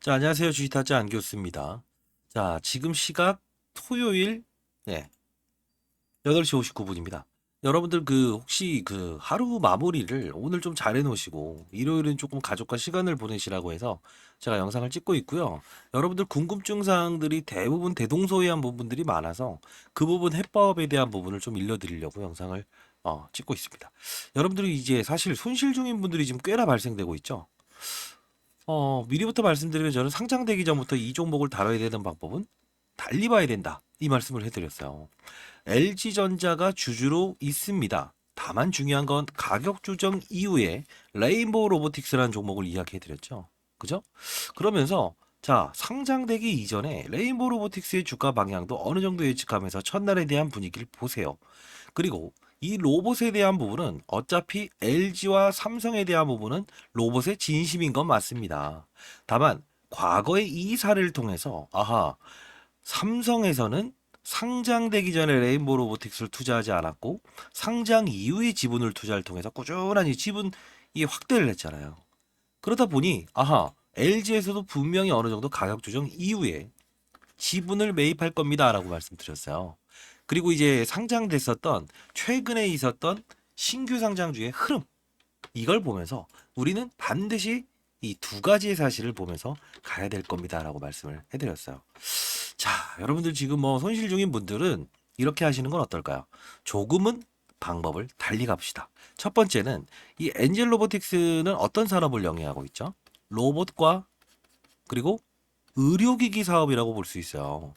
자, 안녕하세요. 주식타짜 안교수입니다. 자, 지금 시각 토요일, 8시 59분입니다. 여러분들 혹시 하루 마무리를 오늘 좀 잘 해놓으시고, 일요일은 조금 가족과 시간을 보내시라고 해서 제가 영상을 찍고 있고요. 여러분들 궁금증 사항들이 대부분 대동소이한 부분들이 많아서 그 부분 해법에 대한 부분을 좀 일러드리려고 영상을 찍고 있습니다. 여러분들이 이제 사실 손실 중인 분들이 지금 꽤나 발생되고 있죠. 미리부터 말씀드리면 저는 상장되기 전부터 이 종목을 다뤄야 되는 방법은 달리 봐야 된다. 이 말씀을 해드렸어요. LG전자가 주주로 있습니다. 다만 중요한 건 가격 조정 이후에 레인보우 로보틱스라는 종목을 이야기해드렸죠. 그죠? 그러면서 자, 상장되기 이전에 레인보우 로보틱스의 주가 방향도 어느 정도 예측하면서 첫날에 대한 분위기를 보세요. 그리고 이 로봇에 대한 부분은 어차피 LG와 삼성에 대한 부분은 로봇의 진심인 건 맞습니다. 다만 과거의 이 사례를 통해서 삼성에서는 상장되기 전에 레인보우 로보틱스를 투자하지 않았고 상장 이후에 지분을 투자를 통해서 꾸준히 지분이 확대를 했잖아요. 그러다 보니 LG에서도 분명히 어느 정도 가격 조정 이후에 지분을 매입할 겁니다라고 말씀드렸어요. 그리고 이제 상장됐었던 최근에 있었던 신규 상장주의 흐름, 이걸 보면서 우리는 반드시 이 두 가지의 사실을 보면서 가야 될 겁니다라고 말씀을 해드렸어요. 자, 여러분들 지금 손실 중인 분들은 이렇게 하시는 건 어떨까요? 조금은 방법을 달리 갑시다. 첫 번째는 이 엔젤 로보틱스는 어떤 산업을 영위하고 있죠? 로봇과 그리고 의료기기 사업이라고 볼 수 있어요.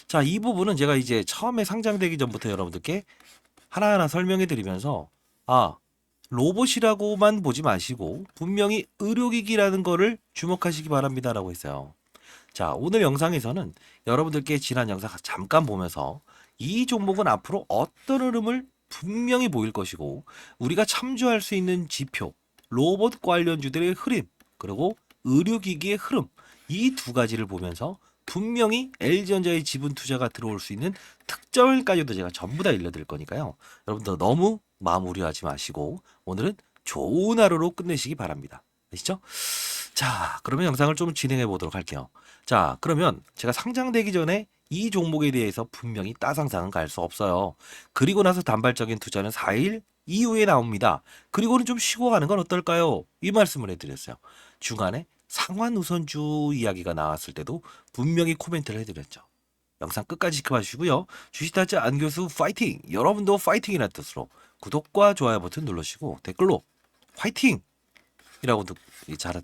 자, 이 부분은 제가 이제 처음에 상장되기 전부터 여러분들께 하나하나 설명해 드리면서 로봇이라고만 보지 마시고 분명히 의료기기라는 거를 주목하시기 바랍니다라고 했어요. 자, 오늘 영상에서는 여러분들께 지난 영상 잠깐 보면서 이 종목은 앞으로 어떤 흐름을 분명히 보일 것이고 우리가 참조할 수 있는 지표, 로봇 관련주들의 흐름, 그리고 의료기기의 흐름, 이 두 가지를 보면서 분명히 LG전자의 지분 투자가 들어올 수 있는 특정일까지도 제가 전부 다 일러드릴 거니까요. 여러분들 너무 마무리하지 마시고 오늘은 좋은 하루로 끝내시기 바랍니다. 아시죠? 자, 그러면 영상을 좀 진행해 보도록 할게요. 자, 그러면 제가 상장되기 전에 이 종목에 대해서 분명히 따상상은 갈 수 없어요. 그리고 나서 단발적인 투자는 4일 이후에 나옵니다. 그리고는 좀 쉬고 가는 건 어떨까요? 이 말씀을 해드렸어요. 중간에 상환 우선주 이야기가 나왔을 때도 분명히 코멘트를 해드렸죠. 영상 끝까지 지켜봐 주시고요. 주식타짜 안교수 파이팅! 여러분도 파이팅이라는 뜻으로 구독과 좋아요 버튼 눌러주시고 댓글로 파이팅! 이라고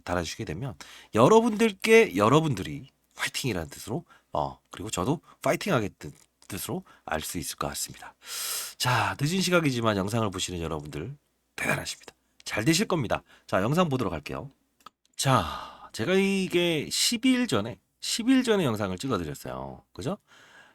달아주시게 되면 여러분들께 여러분들이 파이팅이라는 뜻으로 그리고 저도 파이팅 하겠다는 뜻으로 알 수 있을 것 같습니다. 자, 늦은 시각이지만 영상을 보시는 여러분들 대단하십니다. 잘 되실 겁니다. 자, 영상 보도록 할게요. 자, 제가 이게 10일 전에 영상을 찍어 드렸어요. 그죠?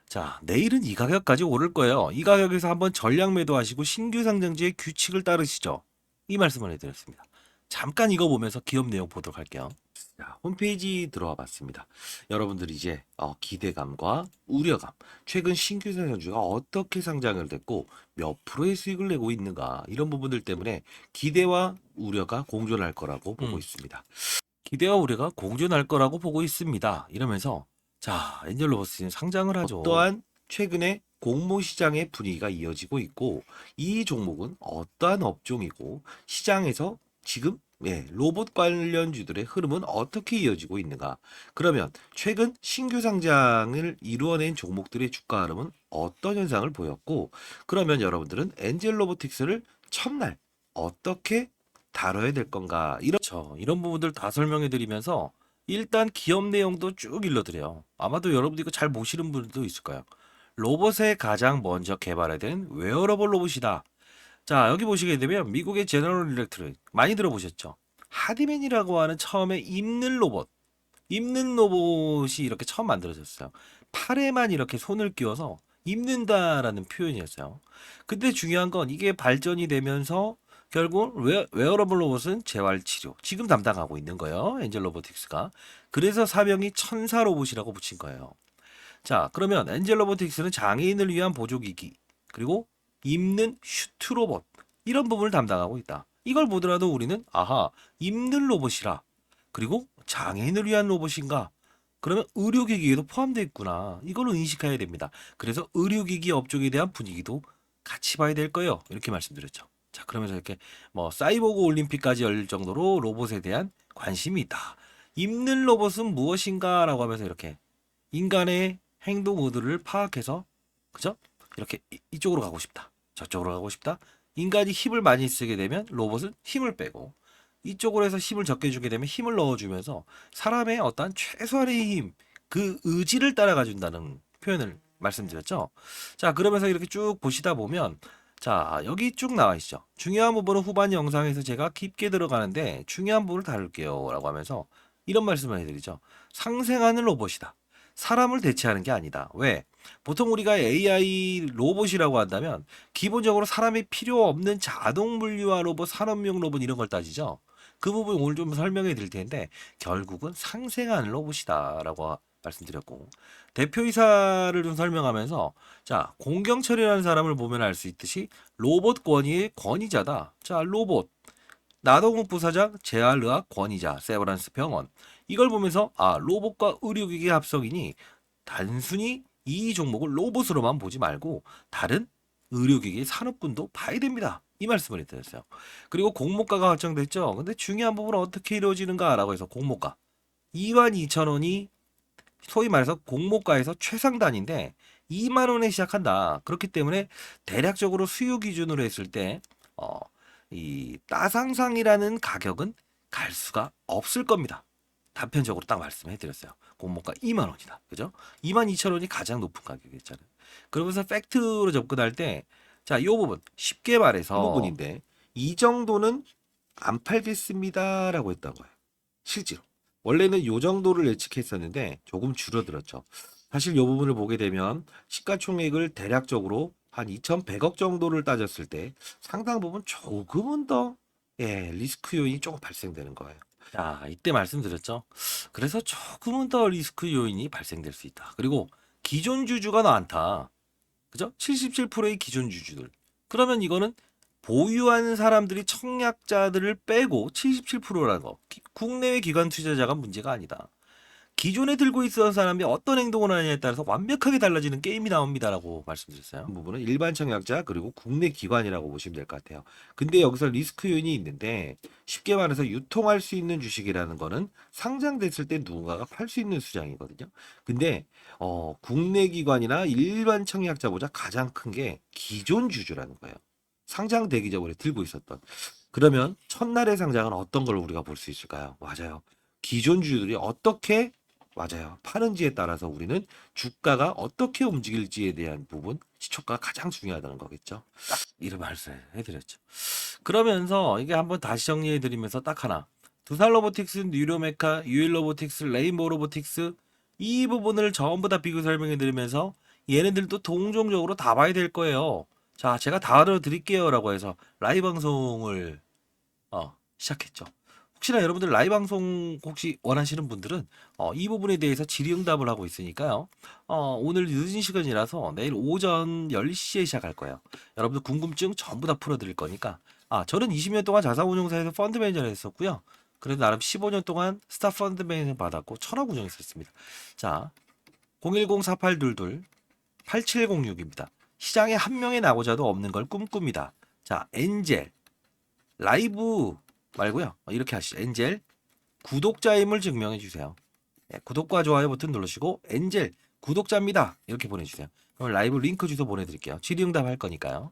자, 내일은 이 가격까지 오를 거예요. 이 가격에서 한번 전량 매도하시고 신규 상장지의 규칙을 따르시죠. 이 말씀을 해드렸습니다. 잠깐 이거 보면서 기업 내용 보도록 할게요. 자, 홈페이지 들어와 봤습니다. 여러분들이 이제 기대감과 우려감, 최근 신규 상장주가 어떻게 상장을 됐고 몇 프로의 수익을 내고 있는가, 이런 부분들 때문에 기대와 우려가 공존할 거라고 보고 있습니다. 기대와 우려가 공존할 거라고 보고 있습니다. 이러면서 자, 엔젤로버스는 상장을 하죠. 또한 최근에 공모 시장의 분위기가 이어지고 있고 이 종목은 어떠한 업종이고 시장에서 지금 로봇 관련주들의 흐름은 어떻게 이어지고 있는가? 그러면 최근 신규 상장을 이루어낸 종목들의 주가 흐름은 어떤 현상을 보였고, 그러면 여러분들은 엔젤 로보틱스를 첫날 어떻게 다뤄야 될 건가? 이런 부분들 다 설명해 드리면서 일단 기업 내용도 쭉 일러드려요. 아마도 여러분들 이거 잘 모시는 분들도 있을 거예요. 로봇에 가장 먼저 개발된 웨어러블 로봇이다. 자, 여기 보시게 되면 미국의 제너럴 일렉트릭 많이 들어보셨죠? 하디맨이라고 하는 처음에 입는 로봇이 이렇게 처음 만들어졌어요. 팔에만 이렇게 손을 끼워서 입는다라는 표현이었어요. 근데 중요한 건 이게 발전이 되면서 결국 웨어러블 로봇은 재활치료 지금 담당하고 있는 거예요. 엔젤 로보틱스가. 그래서 사명이 천사 로봇이라고 붙인 거예요. 자, 그러면 엔젤 로보틱스는 장애인을 위한 보조기기, 그리고 입는 슈트 로봇, 이런 부분을 담당하고 있다. 이걸 보더라도 우리는 입는 로봇이라 그리고 장애인을 위한 로봇인가? 그러면 의료기기에도 포함되어 있구나. 이걸 인식해야 됩니다. 그래서 의료기기 업종에 대한 분위기도 같이 봐야 될 거예요. 이렇게 말씀드렸죠. 자, 그러면서 이렇게 뭐 사이보그 올림픽까지 열릴 정도로 로봇에 대한 관심이 있다. 입는 로봇은 무엇인가라고 하면서 이렇게 인간의 행동 의도를 파악해서 그죠? 이렇게 이쪽으로 가고 싶다. 저쪽으로 가고 싶다. 인간이 힘을 많이 쓰게 되면 로봇은 힘을 빼고 이쪽으로 해서 힘을 적게 주게 되면 힘을 넣어주면서 사람의 어떤 최소한의 힘, 그 의지를 따라가 준다는 표현을 말씀드렸죠. 자, 그러면서 이렇게 쭉 보시다 보면 자, 여기 쭉 나와 있죠. 중요한 부분은 후반 영상에서 제가 깊게 들어가는데 중요한 부분을 다룰게요. 라고 하면서 이런 말씀을 해드리죠. 상생하는 로봇이다. 사람을 대체하는 게 아니다. 왜? 보통 우리가 AI 로봇이라고 한다면 기본적으로 사람이 필요 없는 자동 분류화 로봇, 산업용 로봇 이런 걸 따지죠. 그 부분 오늘 좀 설명해 드릴 텐데 결국은 상생하는 로봇이다라고 말씀드렸고 대표이사를 좀 설명하면서 자 공경철이라는 사람을 보면 알 수 있듯이 로봇 권위의 권위자다. 자 로봇 나동욱 부사장 재활의학 권위자 세브란스 병원 이걸 보면서 아 로봇과 의료기기 합성이니 단순히 이 종목을 로봇으로만 보지 말고 다른 의료기기 산업군도 봐야 됩니다. 이 말씀을 드렸어요. 그리고 공모가가 결정됐죠. 근데 중요한 부분은 어떻게 이루어지는가라고 해서 공모가 22,000원이 소위 말해서 공모가에서 최상단인데 2만 원에 시작한다. 그렇기 때문에 대략적으로 수요 기준으로 했을 때 이 따상상이라는 가격은 갈 수가 없을 겁니다. 단편적으로 딱 말씀해 드렸어요. 공모가 2만 원이다. 그죠? 22,000원이 가장 높은 가격이었잖아요. 그러면서 팩트로 접근할 때 자, 이 부분 쉽게 이 말해서 부분인데 이 정도는 안 팔겠습니다라고 했던 거예요. 실제로 원래는 요 정도를 예측했었는데 조금 줄어들었죠. 사실 요 부분을 보게 되면 시가총액을 대략적으로 한 2,100억 정도를 따졌을 때 상당 부분 조금은 더 리스크 요인이 조금 발생되는 거예요. 자, 이때 말씀드렸죠. 그래서 조금은 더 리스크 요인이 발생될 수 있다. 그리고 기존 주주가 많다. 그죠? 77%의 기존 주주들. 그러면 이거는 보유하는 사람들이 청약자들을 빼고 77%라는 거. 국내외 기관 투자자가 문제가 아니다. 기존에 들고 있었던 사람이 어떤 행동을 하느냐에 따라서 완벽하게 달라지는 게임이 나옵니다라고 말씀드렸어요. 이 부분은 일반 청약자 그리고 국내 기관이라고 보시면 될 것 같아요. 근데 여기서 리스크 요인이 있는데 쉽게 말해서 유통할 수 있는 주식이라는 거는 상장됐을 때 누군가가 팔 수 있는 수장이거든요. 근데 국내 기관이나 일반 청약자보다 가장 큰 게 기존 주주라는 거예요. 상장되기 전에 들고 있었던. 그러면 첫날의 상장은 어떤 걸 우리가 볼 수 있을까요? 맞아요. 기존 주주들이 어떻게 맞아요. 파는지에 따라서 우리는 주가가 어떻게 움직일지에 대한 부분, 시초가가 가장 중요하다는 거겠죠. 이런 말씀을 해드렸죠. 그러면서 이게 한번 다시 정리해드리면서 딱 하나. 두산 로보틱스, 뉴로메카, 유일 로보틱스, 레인보우 로보틱스 이 부분을 전부 다 비교 설명해드리면서 얘네들도 동종적으로 다 봐야 될 거예요. 자, 제가 다 알려드릴게요라고 해서 라이브 방송을 시작했죠. 혹시나 여러분들 라이브 방송 혹시 원하시는 분들은 이 부분에 대해서 질의응답을 하고 있으니까요. 오늘 늦은 시간이라서 내일 오전 10시에 시작할 거예요. 여러분들 궁금증 전부 다 풀어드릴 거니까. 저는 20년 동안 자산운용사에서 펀드 매니저를 했었고요. 그래도 나름 15년 동안 스타 펀드 매니저 받았고 천억 운영했었습니다. 자, 010-4822-8706입니다. 시장에 한 명의 나고자도 없는 걸 꿈꿉니다. 자, 엔젤 라이브 말고요. 이렇게 하시죠. 엔젤 구독자임을 증명해 주세요. 구독과 좋아요 버튼 누르시고 엔젤 구독자입니다. 이렇게 보내주세요. 그럼 라이브 링크 주소 보내드릴게요. 질의응답 할 거니까요.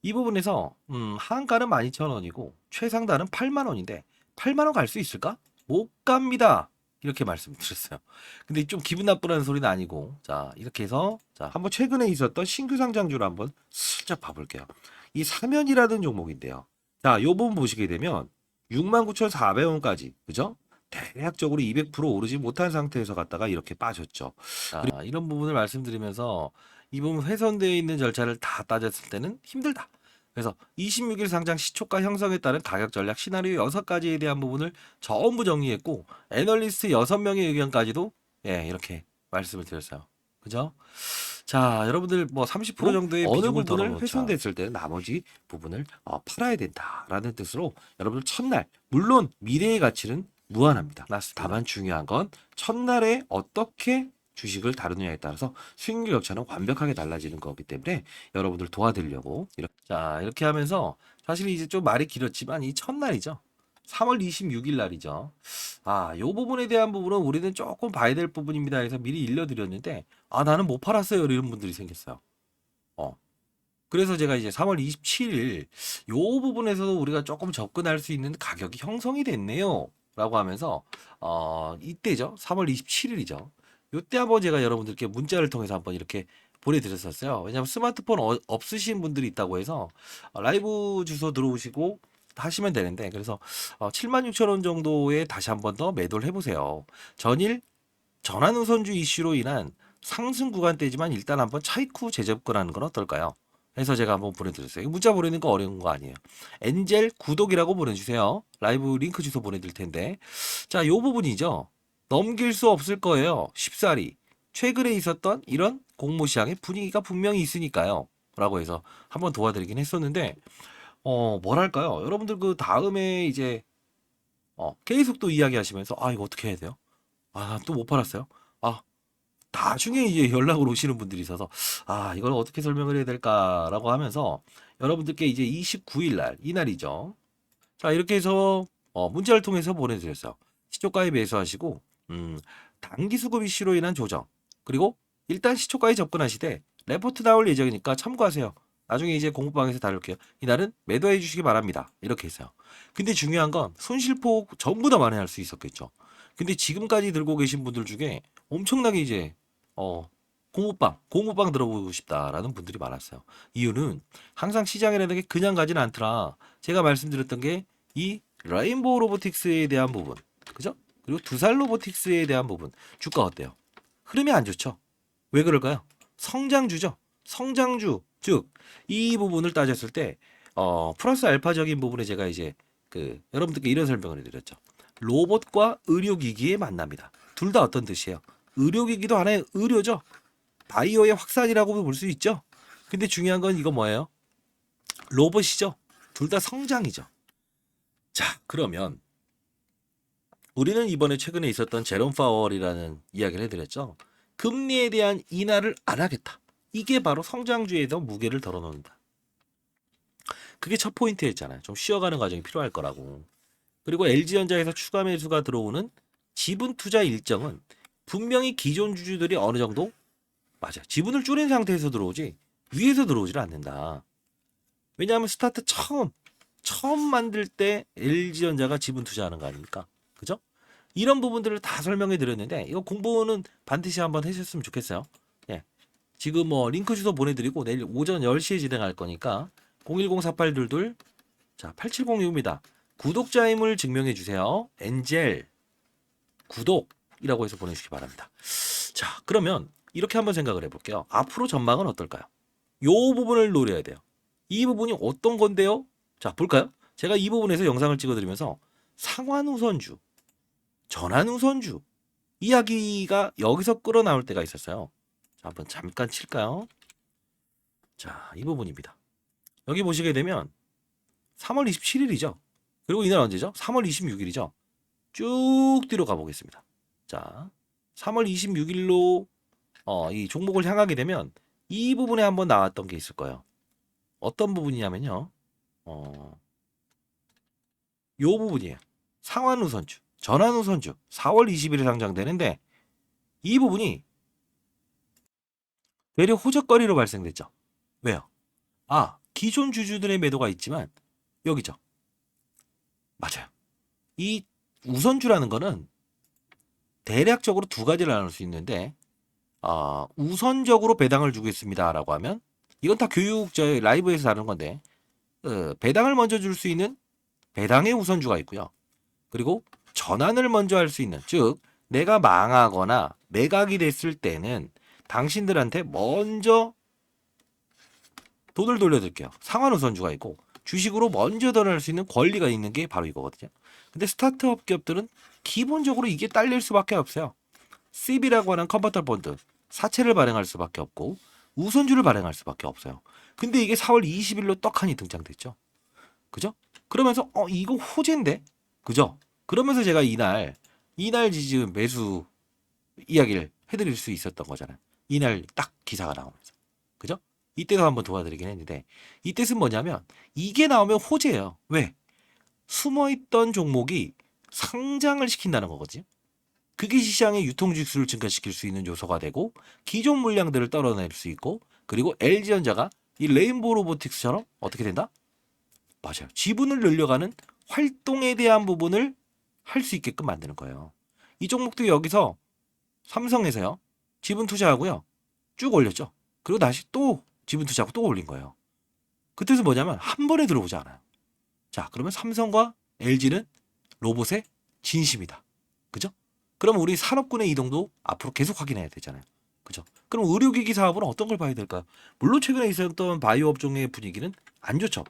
이 부분에서 하한가는 12,000원이고 최상단은 8만 원인데 8만 원 갈 수 있을까? 못 갑니다. 이렇게 말씀드렸어요. 근데 좀 기분 나쁘다는 소리는 아니고 자 이렇게 해서 자 한번 최근에 있었던 신규 상장주를 한번 슬쩍 봐볼게요. 이 사면이라는 종목인데요. 자, 요 부분 보시게 되면 69,400원까지, 그죠? 대략적으로 200% 오르지 못한 상태에서 갔다가 이렇게 빠졌죠. 자, 이런 부분을 말씀드리면서 이 부분 훼손되어 있는 절차를 다 따졌을 때는 힘들다. 그래서 26일 상장 시초가 형성에 따른 가격 전략 시나리오 6가지에 대한 부분을 전부 정리했고 애널리스트 6명의 의견까지도 이렇게 말씀을 드렸어요. 그죠? 자, 여러분들 뭐 30% 정도의 어느 비중을 더 부분을 넣자. 훼손됐을 때는 나머지 부분을 팔아야 된다라는 뜻으로 여러분들 첫날 물론 미래의 가치는 무한합니다. 맞습니다. 다만 중요한 건 첫날에 어떻게 주식을 다루느냐에 따라서 수익률 격차는 완벽하게 달라지는 거기 때문에 여러분들 도와드리려고 이렇게. 자, 이렇게 하면서 사실 이제 좀 말이 길었지만 이 첫날이죠. 3월 26일 날이죠. 아, 요 부분에 대한 부분은 우리는 조금 봐야 될 부분입니다. 해서 미리 일러드렸는데, 아, 나는 못 팔았어요. 이런 분들이 생겼어요. 어. 그래서 제가 이제 3월 27일 요 부분에서도 우리가 조금 접근할 수 있는 가격이 형성이 됐네요. 라고 하면서, 이때죠. 3월 27일이죠. 요때 한번 제가 여러분들께 문자를 통해서 한번 이렇게 보내드렸었어요. 왜냐하면 스마트폰 없으신 분들이 있다고 해서 라이브 주소 들어오시고 하시면 되는데, 그래서 76,000원 정도에 다시 한번 더 매도를 해보세요. 전일 전환우선주 이슈로 인한 상승 구간대지만 일단 한번 차익후 재접근하는 건 어떨까요? 해서 제가 한번 보내드렸어요. 이거 문자 보내는 거 어려운 거 아니에요. 엔젤 구독이라고 보내주세요. 라이브 링크 주소 보내드릴 텐데. 자, 요 부분이죠. 넘길 수 없을 거예요. 쉽사리. 최근에 있었던 이런 공모 시장의 분위기가 분명히 있으니까요. 라고 해서 한번 도와드리긴 했었는데, 뭐랄까요. 여러분들 그 다음에 이제, 계속 또 이야기하시면서, 아, 이거 어떻게 해야 돼요? 아, 또 못 팔았어요? 아, 나중에 이제 연락을 오시는 분들이 있어서 아 이걸 어떻게 설명을 해야 될까라고 하면서 여러분들께 이제 29일 날 이날이죠. 자 이렇게 해서 문자를 통해서 보내드렸어요. 시초가에 매수하시고 단기 수급 이슈로 인한 조정 그리고 일단 시초가에 접근하시되 레포트 나올 예정이니까 참고하세요. 나중에 이제 공부방에서 다룰게요. 이날은 매도해 주시기 바랍니다. 이렇게 했어요. 근데 중요한 건 손실폭 전부 다 만회할 수 있었겠죠. 근데 지금까지 들고 계신 분들 중에 엄청나게 이제 공부방 들어보고 싶다라는 분들이 많았어요. 이유는 항상 시장이라는 게 그냥 가지는 않더라. 제가 말씀드렸던 게 이 레인보우 로보틱스에 대한 부분, 그죠? 그리고 두살 로보틱스에 대한 부분, 주가 어때요? 흐름이 안 좋죠. 왜 그럴까요? 성장주죠. 성장주, 즉 이 부분을 따졌을 때 플러스 알파적인 부분에 제가 이제 그 여러분들께 이런 설명을 해드렸죠. 로봇과 의료기기의 만남이다. 둘 다 어떤 뜻이에요? 의료기기도 하나의 의료죠. 바이오의 확산이라고 볼 수 있죠. 근데 중요한 건 이거 뭐예요? 로봇이죠. 둘 다 성장이죠. 자, 그러면 우리는 이번에 최근에 있었던 제롬 파월이라는 이야기를 해드렸죠. 금리에 대한 인하를 안 하겠다. 이게 바로 성장주에서 무게를 덜어놓는다. 그게 첫 포인트였잖아요. 좀 쉬어가는 과정이 필요할 거라고. 그리고 LG전자에서 추가 매수가 들어오는 지분 투자 일정은 분명히 기존 주주들이 어느 정도 맞아요. 지분을 줄인 상태에서 들어오지 위에서 들어오질 않는다. 왜냐하면 스타트 처음 만들 때 LG전자가 지분 투자하는 거 아닙니까? 그죠? 이런 부분들을 다 설명해 드렸는데 이거 공부는 반드시 한번 해주셨으면 좋겠어요. 예. 지금 뭐 링크 주소 보내드리고 내일 오전 10시에 진행할 거니까 010-4822 자 8706입니다. 구독자임을 증명해 주세요. 엔젤 구독이라고 해서 보내주시기 바랍니다. 자 그러면 이렇게 한번 생각을 해볼게요. 앞으로 전망은 어떨까요? 요 부분을 노려야 돼요. 이 부분이 어떤 건데요? 자 볼까요? 제가 이 부분에서 영상을 찍어드리면서 상환우선주, 전환우선주 이야기가 여기서 끌어나올 때가 있었어요. 자 한번 잠깐 칠까요? 자 이 부분입니다. 여기 보시게 되면 3월 27일이죠. 그리고 이날 언제죠? 3월 26일이죠. 쭉 뒤로 가보겠습니다. 자 3월 26일로 이 종목을 향하게 되면 이 부분에 한번 나왔던 게 있을 거예요. 어떤 부분이냐면요. 요 부분이에요. 상환우선주, 전환우선주 4월 20일에 상장되는데 이 부분이 되려 호적거리로 발생됐죠. 왜요? 아, 기존 주주들의 매도가 있지만 여기죠. 맞아요. 이 우선주라는 거는 대략적으로 두 가지를 나눌 수 있는데 우선적으로 배당을 주겠습니다라고 하면 이건 다 교육 저희 라이브에서 다루는 건데 배당을 먼저 줄 수 있는 배당의 우선주가 있고요. 그리고 전환을 먼저 할 수 있는 즉 내가 망하거나 매각이 됐을 때는 당신들한테 먼저 돈을 돌려드릴게요. 상환 우선주가 있고 주식으로 먼저 전환할 수 있는 권리가 있는 게 바로 이거거든요. 근데 스타트업 기업들은 기본적으로 이게 딸릴 수밖에 없어요. CB라고 하는 컨버터 본드 사채를 발행할 수밖에 없고 우선주를 발행할 수밖에 없어요. 근데 이게 4월 20일로 떡하니 등장됐죠. 그죠? 그러면서 이거 호재인데? 그죠? 그러면서 제가 이날 지금 매수 이야기를 해드릴 수 있었던 거잖아요. 이날 딱 기사가 나오면서. 그죠? 이때도 한번 도와드리긴 했는데, 이 뜻은 뭐냐면, 이게 나오면 호재예요. 왜? 숨어있던 종목이 상장을 시킨다는 거거든요. 그게 시장의 유통 지수를 증가시킬 수 있는 요소가 되고, 기존 물량들을 떨어낼 수 있고, 그리고 LG전자가 이 레인보우 로보틱스처럼 어떻게 된다? 맞아요. 지분을 늘려가는 활동에 대한 부분을 할 수 있게끔 만드는 거예요. 이 종목도 여기서 삼성에서요. 지분 투자하고요. 쭉 올렸죠. 그리고 다시 또 지분 투자하고 또 올린 거예요. 그 뜻은 뭐냐면 한 번에 들어오지 않아요. 자, 그러면 삼성과 LG는 로봇의 진심이다. 그죠? 그럼 우리 산업군의 이동도 앞으로 계속 확인해야 되잖아요. 그죠? 그럼 의료기기 사업은 어떤 걸 봐야 될까요? 물론 최근에 있었던 바이오 업종의 분위기는 안 좋죠.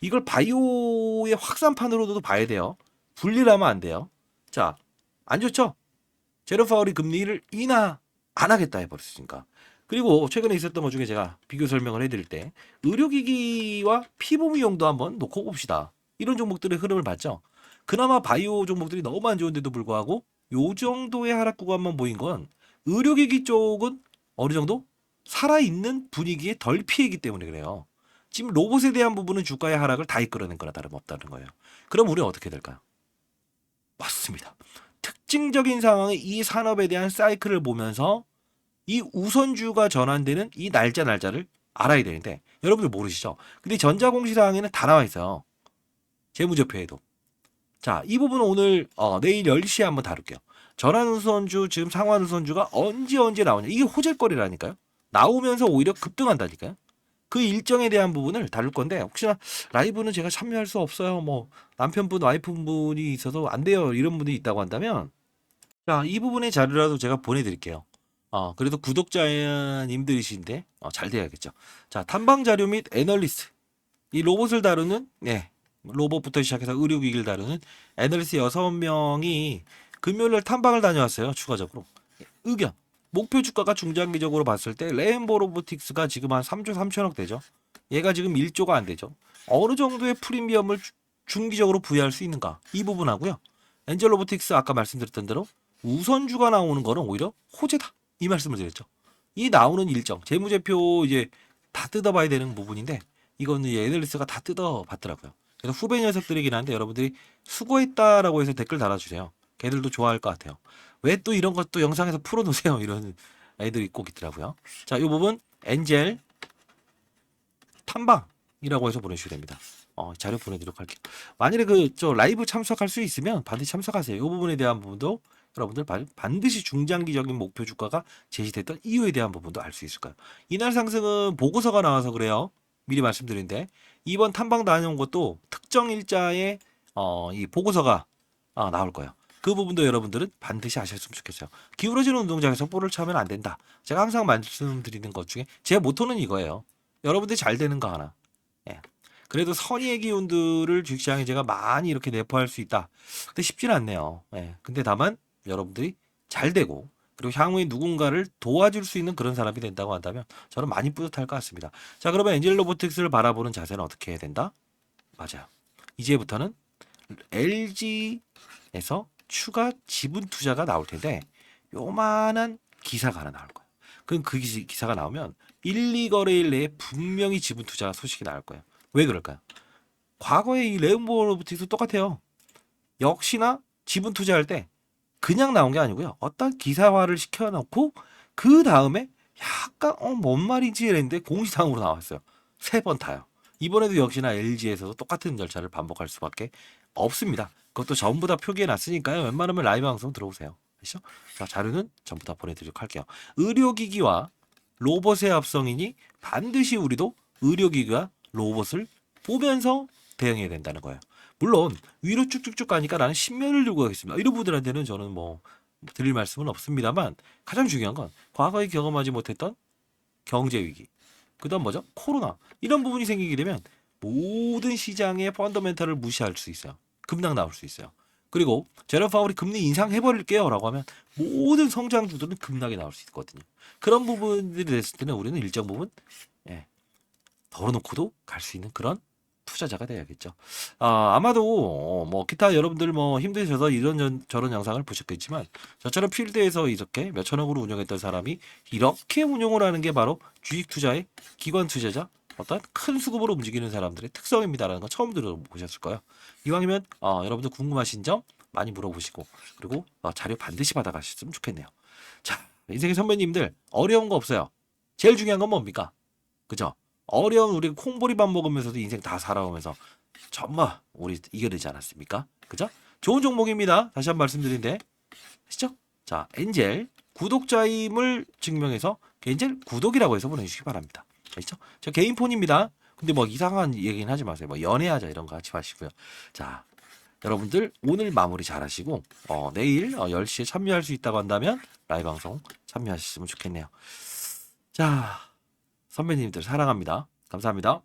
이걸 바이오의 확산판으로도 봐야 돼요. 분리를 하면 안 돼요. 자, 안 좋죠? 제롬 파월이 금리를 인하 안 하겠다 해버렸으니까. 그리고 최근에 있었던 것 중에 제가 비교 설명을 해드릴 때 의료기기와 피부미용도 한번 놓고 봅시다. 이런 종목들의 흐름을 봤죠. 그나마 바이오 종목들이 너무 안 좋은데도 불구하고 요 정도의 하락 구간만 보인 건 의료기기 쪽은 어느 정도 살아있는 분위기에 덜 피해기 때문에 그래요. 지금 로봇에 대한 부분은 주가의 하락을 다 이끌어낸 거나 다름없다는 거예요. 그럼 우리는 어떻게 될까요? 맞습니다. 특징적인 상황의 이 산업에 대한 사이클을 보면서 이 우선주가 전환되는 이 날짜를 알아야 되는데 여러분들 모르시죠? 근데 전자공시사항에는 다 나와 있어요. 재무제표에도. 자, 이 부분은 오늘 내일 10시에 한번 다룰게요. 전환 우선주 지금 상환 우선주가 언제 나오냐. 이게 호재거리라니까요. 나오면서 오히려 급등한다니까요. 그 일정에 대한 부분을 다룰 건데 혹시나 라이브는 제가 참여할 수 없어요. 뭐 남편분, 와이프분이 있어서 안 돼요. 이런 분이 있다고 한다면 자, 이 부분의 자료라도 제가 보내드릴게요. 그래도 구독자님들이신데 잘 돼야겠죠. 자, 탐방 자료 및 애널리스트. 이 로봇을 다루는 로봇부터 시작해서 의료기기를 다루는 애널리스트 6명이 금요일날 탐방을 다녀왔어요. 추가적으로. 의견. 목표 주가가 중장기적으로 봤을 때 레인보우 로보틱스가 지금 한 3조 3천억 되죠. 얘가 지금 1조가 안 되죠. 어느 정도의 프리미엄을 중기적으로 부여할 수 있는가? 이 부분하고요. 엔젤 로보틱스 아까 말씀드렸던 대로 우선주가 나오는 거는 오히려 호재다. 이 말씀을 드렸죠. 이 나오는 일정, 재무제표 이제 다 뜯어봐야 되는 부분인데 이거는 애널리스트가 다 뜯어봤더라고요. 그래서 후배 녀석들이긴 한데 여러분들이 수고했다라고 해서 댓글 달아주세요. 걔들도 좋아할 것 같아요. 왜 또 이런 것도 영상에서 풀어놓으세요. 이런 애들이 꼭 있더라고요. 자, 이 부분 엔젤 탐방이라고 해서 보내주셔야 됩니다. 자료 보내드리도록 할게요. 만일에 저 라이브 참석할 수 있으면 반드시 참석하세요. 이 부분에 대한 부분도 여러분들 반드시 중장기적인 목표 주가가 제시됐던 이유에 대한 부분도 알 수 있을 거예요. 이날 상승은 보고서가 나와서 그래요. 미리 말씀드린데 이번 탐방 다녀온 것도 특정 일자에 이 보고서가 나올 거예요. 그 부분도 여러분들은 반드시 아셨으면 좋겠어요. 기울어지는 운동장에서 볼을 차면 안 된다. 제가 항상 말씀드리는 것 중에 제 모토는 이거예요. 여러분들이 잘 되는 거 하나. 예. 그래도 선의의 기운들을 주식시장에 제가 많이 이렇게 내포할 수 있다. 근데 쉽지는 않네요. 예. 근데 다만 여러분들이 잘 되고 그리고 향후에 누군가를 도와줄 수 있는 그런 사람이 된다고 한다면 저는 많이 뿌듯할 것 같습니다. 자, 그러면 엔젤 로보틱스를 바라보는 자세는 어떻게 해야 된다? 맞아요. 이제부터는 LG에서 추가 지분 투자가 나올 텐데 요만한 기사가 하나 나올 거예요. 그럼 그 기사가 나오면 1, 2거래일 내에 분명히 지분 투자 소식이 나올 거예요. 왜 그럴까요? 과거에 이 레인보우 로보틱스 똑같아요. 역시나 지분 투자할 때 그냥 나온 게 아니고요. 어떤 기사화를 시켜놓고 그 다음에 약간 뭔 말인지 했는데 공시상으로 나왔어요. 3번 타요. 이번에도 역시나 LG에서도 똑같은 절차를 반복할 수밖에 없습니다. 그것도 전부 다 표기해 놨으니까요. 웬만하면 라이브 방송 들어오세요. 아시죠? 자, 자료는 전부 다 보내드리도록 할게요. 의료기기와 로봇의 합성이니 반드시 우리도 의료기기와 로봇을 보면서 대응해야 된다는 거예요. 물론 위로 쭉쭉쭉 가니까 나는 신면을 들고 가겠습니다. 이런 분들한테는 저는 뭐 드릴 말씀은 없습니다만 가장 중요한 건 과거에 경험하지 못했던 경제 위기, 그다음 뭐죠? 코로나 이런 부분이 생기게 되면 모든 시장의 펀더멘탈을 무시할 수 있어요. 급락 나올 수 있어요. 그리고 제롬 파월이 금리 인상해버릴게요라고 하면 모든 성장주들은 급락이 나올 수 있거든요. 그런 부분들이 됐을 때는 우리는 일정 부분 덜어놓고도 갈 수 있는 그런 투자자가 돼야겠죠. 아마도 뭐 기타 여러분들 뭐 힘드셔서 저런 영상을 보셨겠지만 저처럼 필드에서 이렇게 몇천억으로 운영했던 사람이 이렇게 운용을 하는 게 바로 주식 투자의 기관 투자자 어떤 큰 수급으로 움직이는 사람들의 특성입니다라는 거 처음 들어보셨을 거예요. 이왕이면 여러분들 궁금하신 점 많이 물어보시고 그리고 자료 반드시 받아가셨으면 좋겠네요. 자, 인생의 선배님들 어려운 거 없어요. 제일 중요한 건 뭡니까? 그죠? 어려운 우리 콩보리밥 먹으면서도 인생 다 살아오면서 정말 우리 이겨내지 않았습니까? 그죠? 좋은 종목입니다. 다시 한 번 말씀드린데 아시죠? 자, 엔젤 구독자임을 증명해서 엔젤 구독이라고 해서 보내주시기 바랍니다. 아시죠? 저 개인 폰입니다. 근데 뭐 이상한 얘기는 하지 마세요. 뭐 연애하자 이런 거 하지 마시고요. 자, 여러분들 오늘 마무리 잘 하시고 내일 10시에 참여할 수 있다고 한다면 라이브 방송 참여하셨으면 좋겠네요. 자, 선배님들 사랑합니다. 감사합니다.